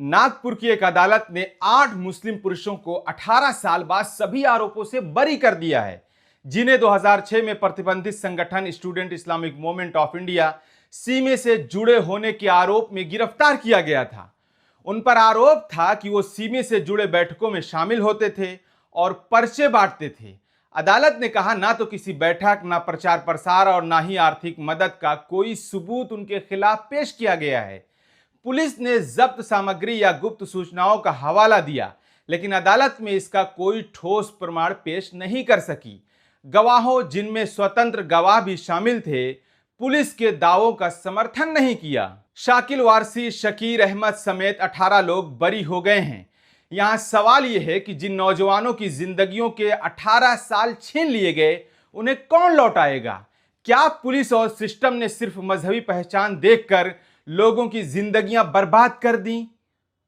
नागपुर की एक अदालत ने 8 मुस्लिम पुरुषों को 18 साल बाद सभी आरोपों से बरी कर दिया है, जिन्हें 2006 में प्रतिबंधित संगठन Student Islamic Movement of India SIMI से जुड़े होने के आरोप में गिरफ्तार किया गया था। उन पर आरोप था कि वो सीमे से जुड़े बैठकों में शामिल होते थे और पर्चे बांटते थे। अदालत ने कहा, ना तो किसी बैठक, ना प्रचार प्रसार और ना ही आर्थिक मदद का कोई सबूत उनके खिलाफ पेश किया गया है। पुलिस ने जब्त सामग्री या गुप्त सूचनाओं का हवाला दिया, लेकिन अदालत में इसका कोई ठोस प्रमाण पेश नहीं कर सकी। गवाहों, जिनमें स्वतंत्र गवाह भी शामिल थे, पुलिस के दावों का समर्थन नहीं किया। शाकिल वारसी, शकीर अहमद समेत 18 लोग बरी हो गए हैं। यहां सवाल यह है कि जिन नौजवानों की जिंदगियों के 18 साल छीन लिए गए, उन्हें कौन लौटाएगा? क्या पुलिस और सिस्टम ने सिर्फ मजहबी पहचान देखकर लोगों की जिंदगियां बर्बाद कर दी?